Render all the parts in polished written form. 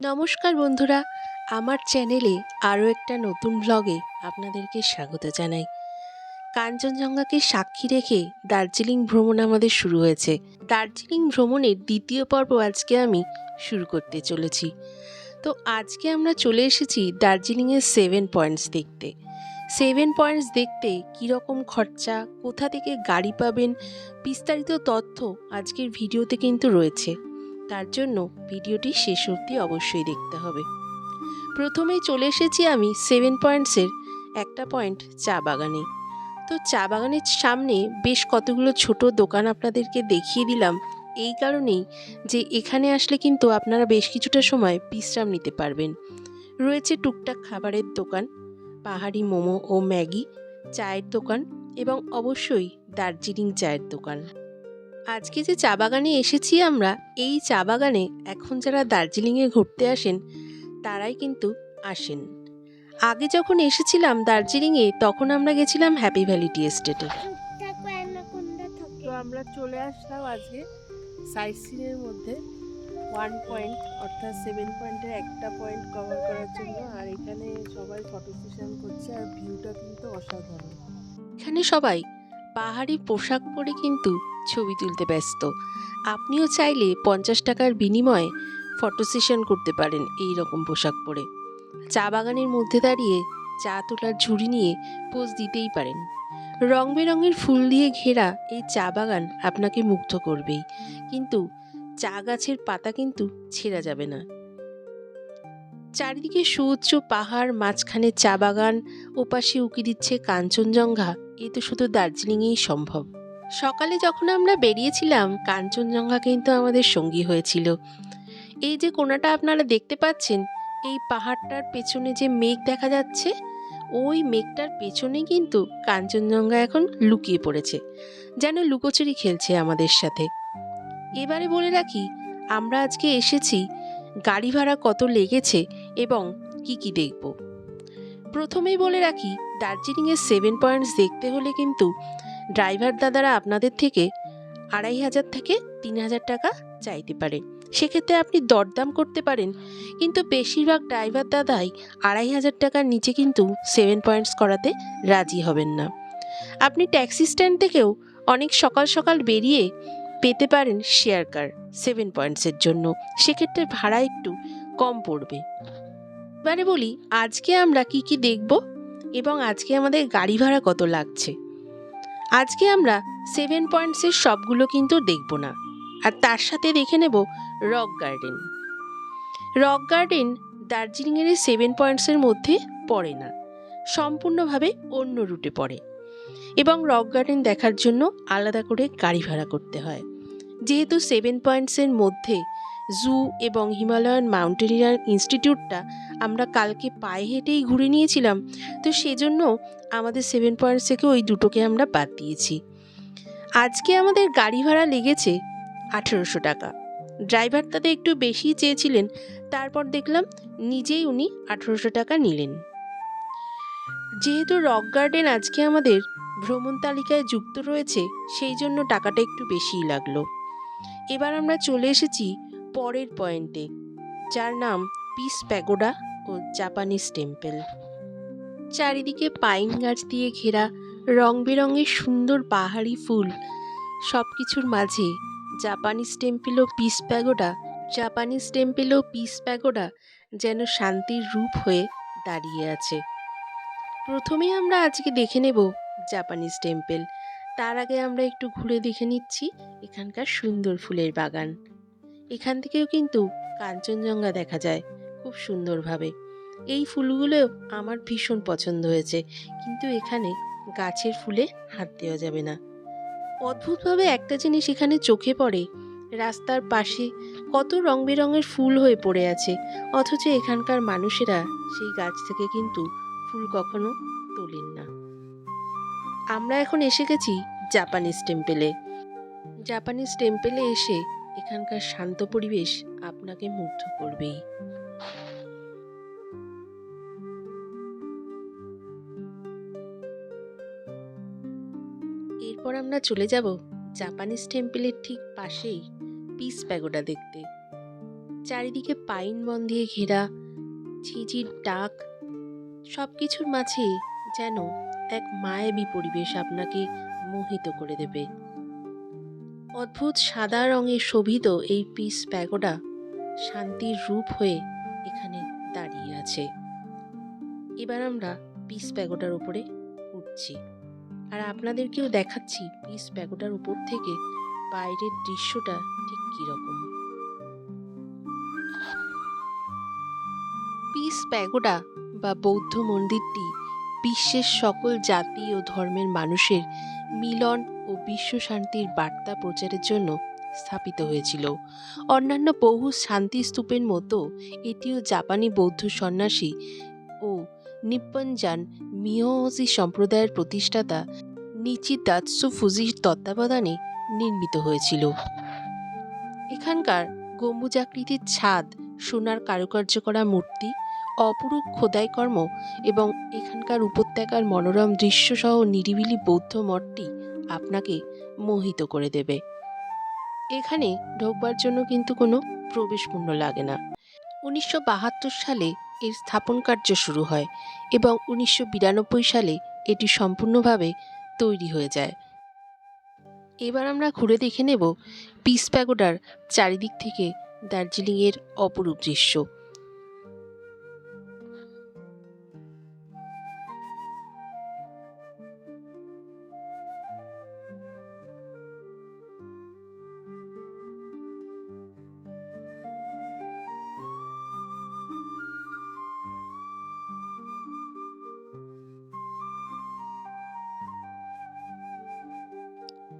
নমস্কার বন্ধুরা, আমার চ্যানেলে আরও একটা নতুন ব্লগে আপনাদেরকে স্বাগত জানাই। কাঞ্চনজঙ্ঘাকে সাক্ষী রেখে দার্জিলিং ভ্রমণ আমাদের শুরু হয়েছে। দার্জিলিং ভ্রমণের দ্বিতীয় পর্ব আজকে আমি শুরু করতে চলেছি। তো আজকে আমরা চলে এসেছি দার্জিলিংয়ের 7 পয়েন্টস দেখতে। 7 পয়েন্টস দেখতে কীরকম খরচা, কোথা থেকে গাড়ি পাবেন, বিস্তারিত তথ্য আজকের ভিডিওতে কিন্তু রয়েছে। তার জন্য ভিডিওটি শেষ অবধি অবশ্যই দেখতে হবে। প্রথমেই চলে এসেছি আমি 7 পয়েন্টসের একটা পয়েন্ট চা বাগানে। তো চা বাগানের সামনে বেশ কতগুলো ছোট দোকান আপনাদেরকে দেখিয়ে দিলাম এই কারণেই যে এখানে আসলে কিন্তু আপনারা বেশ কিছুটা সময় বিশ্রাম নিতে পারবেন। রয়েছে টুকটাক খাবারের দোকান, পাহাড়ি মোমো ও ম্যাগি, চায়ের দোকান এবং অবশ্যই দার্জিলিং চায়ের দোকান। আজকে যে চা বাগানে এসেছি আমরা, এই চা বাগানে এখন যারা দার্জিলিংয়ে ঘুরতে আসেন তারাই কিন্তু আসেন। আগে যখন এসেছিলাম দার্জিলিংয়ে তখন আমরা গেছিলাম হ্যাপি ভ্যালি টি এস্টেটে। তো আমরা চলে আসলাম আজকে সাইট সিনের মধ্যে 1 পয়েন্ট অর্থাৎ 7 পয়েন্টের একটা পয়েন্ট কভার করার জন্য। আর এখানে সবাই ফটো সেশন করছে আর ভিউটা কিন্তু অসাধারণ। এখানে সবাই পাহাড়ি পোশাক পরে কিন্তু ছবি তুলতে ব্যস্ত। আপনিও চাইলে 50 টাকার বিনিময়ে ফটো সেশন করতে পারেন এই রকম পোশাক পরে। চা বাগানের মধ্যে দাঁড়িয়ে চা তোলার ঝুড়ি নিয়ে পোজ দিতেই পারেন। রং বেরঙের ফুল দিয়ে ঘেরা এই চা বাগান আপনাকে মুগ্ধ করবেই, কিন্তু চা গাছের পাতা কিন্তু ছেঁড়া যাবে না। চারিদিকে সুউচ্চ পাহাড়, মাঝখানে চা বাগান, ওপাশে উকি দিচ্ছে কাঞ্চনজঙ্ঘা। এ তো শুধু দার্জিলিংয়েই সম্ভব। সকালে যখন আমরা বেরিয়েছিলাম কাঞ্চনজঙ্ঘা কিন্তু আমাদের সঙ্গী হয়েছিল। এই যে কোণাটা আপনারা দেখতে পাচ্ছেন, এই পাহাড়টার পেছনে যে মেঘ দেখা যাচ্ছে, ওই মেঘটার পেছনে কিন্তু কাঞ্চনজঙ্ঘা এখন লুকিয়ে পড়েছে, যেন লুকোচুরি খেলছে আমাদের সাথে। এবারে বলে রাখি আমরা আজকে এসেছি, গাড়ি ভাড়া কত লেগেছে এবং কি কি দেখব। প্রথমেই বলে রাখি দার্জিলিংয়ের 7 পয়েন্টস দেখতে হলে কিন্তু ড্রাইভার দাদারা আপনাদের থেকে 2500 থেকে 3000 টাকা চাইতে পারে। সেক্ষেত্রে আপনি দরদাম করতে পারেন, কিন্তু বেশিরভাগ ড্রাইভার দাদাই 2500 টাকার নিচে কিন্তু 7 পয়েন্টস করাতে রাজি হবেন না। আপনি ট্যাক্সি স্ট্যান্ড থেকেও অনেক সকাল সকাল বেরিয়ে পেতে পারেন শেয়ার কার 7 পয়েন্টসের জন্য, সেক্ষেত্রে ভাড়া একটু কম পড়বে। এবারে বলি আজকে আমরা কি কি দেখব এবং আজকে আমাদের গাড়ি ভাড়া কত লাগছে। আজকে আমরা 7 পয়েন্টসের সবগুলো কিন্তু দেখব না, আর তার সাথে দেখে নেব রক গার্ডেন। রক গার্ডেন দার্জিলিংয়ের 7 পয়েন্টসের মধ্যে পড়ে না, সম্পূর্ণভাবে অন্য রুটে পড়ে এবং রক গার্ডেন দেখার জন্য আলাদা করে গাড়ি ভাড়া করতে হয়। যেহেতু 7 পয়েন্টসের মধ্যে জু এবং হিমালয়ান মাউন্টেনিয়ার ইনস্টিটিউটটা আমরা কালকে পায়ে হেঁটেই ঘুরে নিয়েছিলাম, তো সেজন্য আমাদের 7 পয়েন্টস থেকে ওই দুটোকে আমরা বাদ দিয়েছি। আজকে আমাদের গাড়ি ভাড়া লেগেছে 1800 টাকা। ড্রাইভার তাতে একটু বেশি চেয়েছিলেন, তারপর দেখলাম নিজেই উনি 1800 টাকা নিলেন। যেহেতু রক গার্ডেন আজকে আমাদের ভ্রমণ তালিকায় যুক্ত রয়েছে, সেই জন্য টাকাটা একটু বেশিই লাগলো। এবার আমরা চলে এসেছি পরের পয়েন্টে, যার নাম পিস প্যাগোডা ও জাপানিজ টেম্পল। চারিদিকে পাইন গাছ দিয়ে ঘেরা, রং বেরঙের সুন্দর পাহাড়ি ফুল, সব কিছুর মাঝে জাপানিজ টেম্পল ও পিস প্যাগোডা যেন শান্তির রূপ হয়ে দাঁড়িয়ে আছে। প্রথমেই আমরা আজকে দেখে নেব জাপানিজ টেম্পল। তার আগে আমরা একটু ঘুরে দেখে নিচ্ছি এখানকার সুন্দর ফুলের বাগান। এখান থেকেও কিন্তু কাঞ্চনজঙ্ঘা দেখা যায় খুব সুন্দরভাবে। এই ফুলগুলো আমার ভীষণ পছন্দ হয়েছে, কিন্তু এখানে গাছের ফুলে হাত দেওয়া যাবে না। অদ্ভুতভাবে একটা জিনিস এখানে চোখে পড়ে, রাস্তার পাশে কত রং বেরঙের ফুল হয়ে পড়ে আছে, অথচ এখানকার মানুষেরা সেই গাছ থেকে কিন্তু ফুল কখনো তোলেন না। আমরা এখন এসে গেছি জাপানিজ টেম্পলে। জাপানিজ টেম্পলে এসে এখানকার শান্ত পরিবেশ আপনাকে মুগ্ধ করবেই। এরপর আমরা চলে যাব জাপানিজ টেম্পলের ঠিক পাশেই পিস প্যাগোডা দেখতে। চারিদিকে পাইন বন দিয়ে ঘেরা, ঝিঝির ডাক, সব কিছুর মাঝে যেন এক মায়াবী পরিবেশ আপনাকে মোহিত করে দেবে। অদ্ভুত সাদা রঙে শোভিত এই পিস প্যাগোডা শান্তির রূপ হয়ে এখানে দাঁড়িয়ে আছে। এবার আমরা পিস প্যাগোডার উপরে উঠছি, আর আপনাদেরকেও দেখাচ্ছি পিস প্যাগোডার উপর থেকে বাইরের দৃশ্যটা ঠিক কীরকম। পিস প্যাগোডা বা বৌদ্ধ মন্দিরটি বিশ্বের সকল জাতি ও ধর্মের মানুষের মিলন ও বিশ্ব শান্তির বার্তা প্রচারের জন্য স্থাপিত হয়েছিল। অন্যান্য বহু শান্তি স্তূপের মতো এটিও জাপানি বৌদ্ধ সন্ন্যাসী ও নিপ্পনজান মিয়োজি সম্প্রদায়ের প্রতিষ্ঠাতা নিচিতাৎসু ফুজির তত্ত্বাবধানে নির্মিত হয়েছিল। এখানকার গম্বুজাকৃতির ছাদ, সোনার কারুকার্য করা মূর্তি, অপরূপ খোদাই কর্ম এবং এখানকার উপত্যকার মনোরম দৃশ্যসহ নিরিবিলি বৌদ্ধ মঠটি আপনাকে মোহিত করে দেবে। এখানে ঢোকবার জন্য কিন্তু কোনো প্রবেশ মূল্য লাগে না। 1972 সালে এর স্থাপন কার্য শুরু হয় এবং 1992 সালে এটি সম্পূর্ণভাবে তৈরি হয়ে যায়। এবার আমরা ঘুরে দেখে নেব পিস প্যাগোডার চারিদিক থেকে দার্জিলিংয়ের অপরূপ দৃশ্য।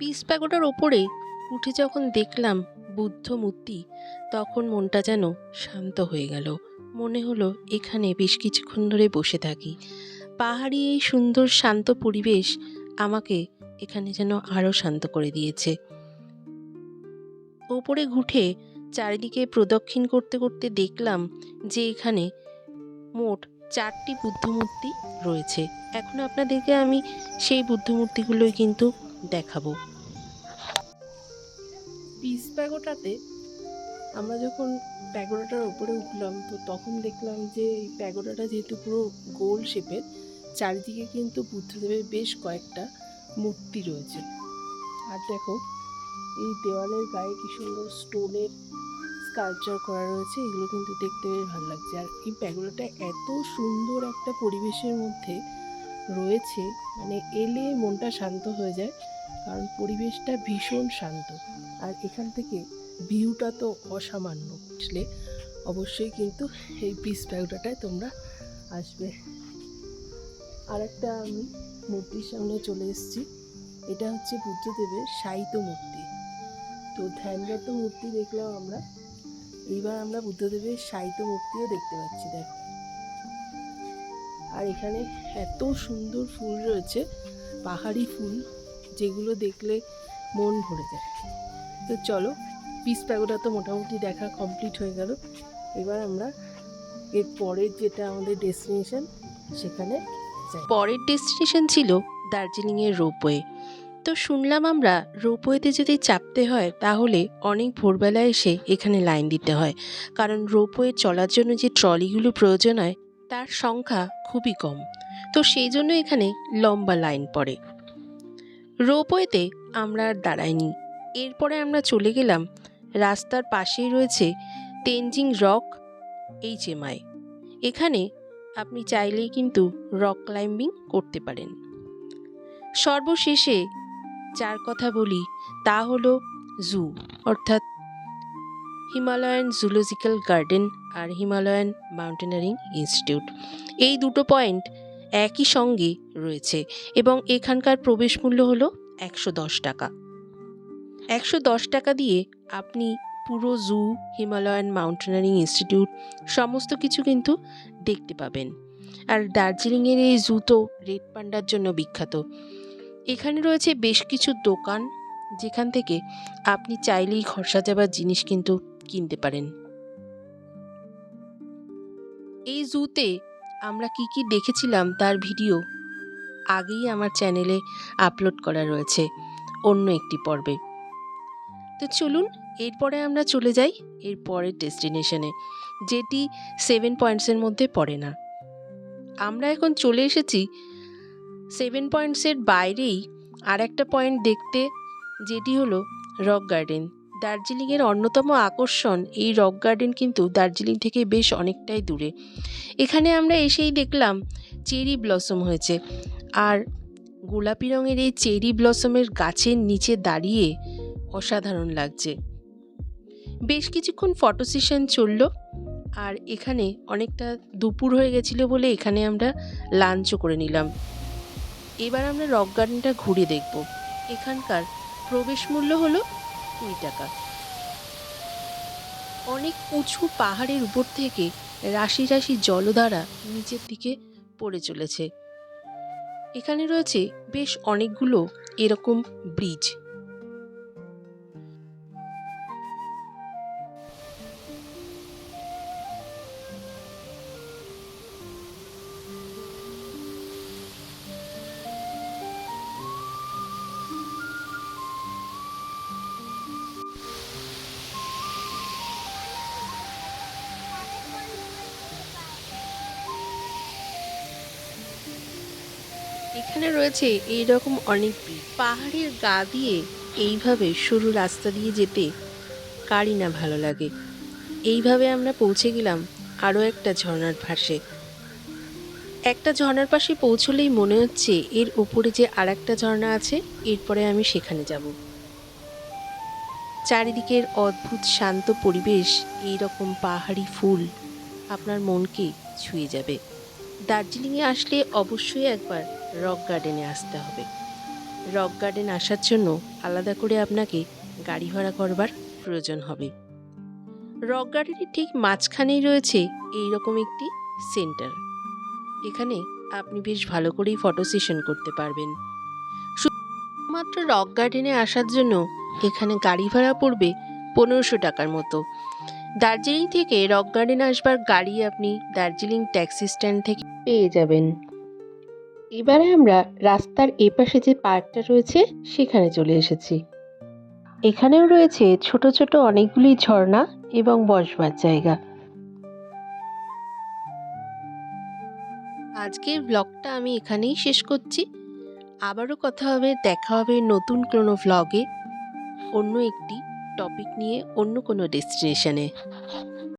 পিস প্যাগোডার ওপরে উঠে যখন দেখলাম বুদ্ধ মূর্তি, তখন মনটা যেন শান্ত হয়ে গেল। মনে হলো এখানে বেশ কিছুক্ষণ ধরে বসে থাকি। পাহাড়ি এই সুন্দর শান্ত পরিবেশ আমাকে এখানে যেন আরও শান্ত করে দিয়েছে। ওপরে উঠে চারিদিকে প্রদক্ষিণ করতে করতে দেখলাম যে এখানে মোট 4টি বুদ্ধ মূর্তি রয়েছে। এখন আপনাদেরকে আমি সেই বুদ্ধ মূর্তিগুলোই কিন্তু দেখাবো। পিস প্যাগোডাতে আমরা যখন প্যাগোডাটার উপরে উঠলাম, তো তখন দেখলাম যে এই প্যাগোডাটা যেহেতু পুরো গোল শেপের, চারিদিকে কিন্তু বুদ্ধদেবের বেশ কয়েকটা মূর্তি রয়েছে। আর দেখো এই দেওয়ালের গায়ে কি সুন্দর স্টোনের স্কাল্পচার করা রয়েছে, এগুলো কিন্তু দেখতে বেশ ভালো লাগছে। আর এই প্যাগোডাটা এত সুন্দর একটা পরিবেশের মধ্যে রয়েছে, মানে এলে মনটা শান্ত হয়ে যায়, কারণ পরিবেশটা ভীষণ শান্ত। আর এখান থেকে ভিউটা তো অসামান্য। আসলে অবশ্যই কিন্তু এই পিস প্যাগোডাটায় তোমরা আসবে। আর একটা আমি মূর্তির সামনে চলে এসেছি, এটা হচ্ছে বুদ্ধদেবের শায়িত মূর্তি। তো ধ্যানরত মূর্তি দেখলাম আমরা, এইবার আমরা বুদ্ধদেবের শায়িত মূর্তিও দেখতে পাচ্ছি। দেখো, আর এখানে এত সুন্দর ফুল রয়েছে, পাহাড়ি ফুল, যেগুলো দেখলে মন ভরে যায়। তো চলো, পিস প্যাগোডা তো মোটামুটি দেখা কমপ্লিট হয়ে গেল। এবার আমরা এর পরের যেটা আমাদের ডেস্টিনেশন, সেখানে যাই। পরের ডেস্টিনেশন ছিল দার্জিলিংয়ের রোপওয়ে। তো শুনলাম আমরা রোপওয়েতে যদি চাপতে হয় তাহলে অনেক ভোরবেলায় এসে এখানে লাইন দিতে হয়, কারণ রোপওয়ে চলার জন্য যে ট্রলিগুলো প্রয়োজন হয় তার সংখ্যা খুবই কম। তো সেই জন্য এখানে লম্বা লাইন পড়ে। রোপওয়েতে আমরা আর দাঁড়াইনি, এরপরে আমরা চলে গেলাম, রাস্তার পাশেই রয়েছে তেনজিং রক HMI। এখানে আপনি চাইলেই কিন্তু রক ক্লাইম্বিং করতে পারেন। সর্বশেষে যার কথা বলি তা হলো জু, অর্থাৎ হিমালয়ান জুলজিক্যাল গার্ডেন আর হিমালয়ান মাউন্টেনারিং ইনস্টিটিউট। এই দুটো পয়েন্ট একই সঙ্গে রয়েছে এবং এখানকার প্রবেশ মূল্য হলো 110 টাকা। 110 টাকা দিয়ে আপনি পুরো জু, হিমালয়ান মাউন্টেনারিং ইনস্টিটিউট সমস্ত কিছু কিন্তু দেখতে পাবেন। আর দার্জিলিংয়ের এই জু তো রেড পান্ডার জন্য বিখ্যাত। এখানে রয়েছে বেশ কিছু দোকান, যেখান থেকে আপনি চাইলেই ঘর সাজাবার জিনিস কিন্তু কিনতে পারেন। এই জুতে আমরা কি কি দেখেছিলাম তার ভিডিও আগেই আমার চ্যানেলে আপলোড করা রয়েছে অন্য একটি পর্বে। তো চলুন এরপরে আমরা চলে যাই এর পরের ডেস্টিনেশনে, যেটি 7 পয়েন্টসের মধ্যে পড়ে না। আমরা এখন চলে এসেছি 7 পয়েন্টসের বাইরেই আর একটা পয়েন্ট দেখতে, যেটি হলো রক গার্ডেন। দার্জিলিংয়ের অন্যতম আকর্ষণ এই রক গার্ডেন কিন্তু দার্জিলিং থেকে বেশ অনেকটাই দূরে। এখানে আমরা এসেই দেখলাম চেরি ব্লসম হয়েছে, আর গোলাপি রঙের এই চেরি ব্লসমের গাছের নিচে দাঁড়িয়ে অসাধারণ লাগছে। বেশ কিছুক্ষণ ফটো সেশন চলল, আর এখানে অনেকটা দুপুর হয়ে গেছিলো বলে এখানে আমরা লাঞ্চও করে নিলাম। এবার আমরা রক গার্ডেনটা ঘুরে দেখব। এখানকার প্রবেশ মূল্য হলো 2 টাকা। অনেক উঁচু পাহাড়ের উপর থেকে রাশি রাশি জলধারা নিচের দিকে পড়ে চলেছে। এখানে রয়েছে বেশ অনেকগুলো এরকম ব্রিজ। এখানে রয়েছে এইরকম অনেক ব্রিজ। পাহাড়ের গা দিয়ে এইভাবে সরু রাস্তা দিয়ে যেতে কারই না ভালো লাগে। এইভাবে আমরা পৌঁছে গেলাম আরও একটা ঝর্ণার পাশে। একটা ঝর্ণার পাশে পৌঁছলেই মনে হচ্ছে এর উপরে যে আর একটা ঝর্ণা আছে, এরপরে আমি সেখানে যাব। চারিদিকের অদ্ভুত শান্ত পরিবেশ, এইরকম পাহাড়ি ফুল আপনার মনকে ছুঁয়ে যাবে। দার্জিলিংয়ে আসলে অবশ্যই একবার রক গার্ডেনে আসতে হবে। রক গার্ডেন আসার জন্য আলাদা করে আপনাকে গাড়ি ভাড়া করবার প্রয়োজন হবে। রক গার্ডেনের ঠিক মাঝখানেই রয়েছে এইরকম একটি সেন্টার। এখানে আপনি বেশ ভালো করেই ফটো সেশন করতে পারবেন। শুধুমাত্র রক গার্ডেনে আসার জন্য এখানে গাড়ি ভাড়া পড়বে 1500 টাকার মতো। দার্জিলিং থেকে রক গার্ডেন আসবার গাড়ি আপনি দার্জিলিং ট্যাক্সি স্ট্যান্ড থেকে পেয়ে যাবেন। এবারে আমরা রাস্তার এপাশে যে পার্কটা রয়েছে সেখানে চলে এসেছি। এখানেও রয়েছে ছোট ছোট অনেকগুলি ঝর্ণা এবং বসবার জায়গা। আজকের ব্লগটা আমি এখানেই শেষ করছি। আবারও কথা হবে, দেখা হবে নতুন কোনো ভ্লগে, অন্য একটি টপিক নিয়ে, অন্য কোনো ডেস্টিনেশনে।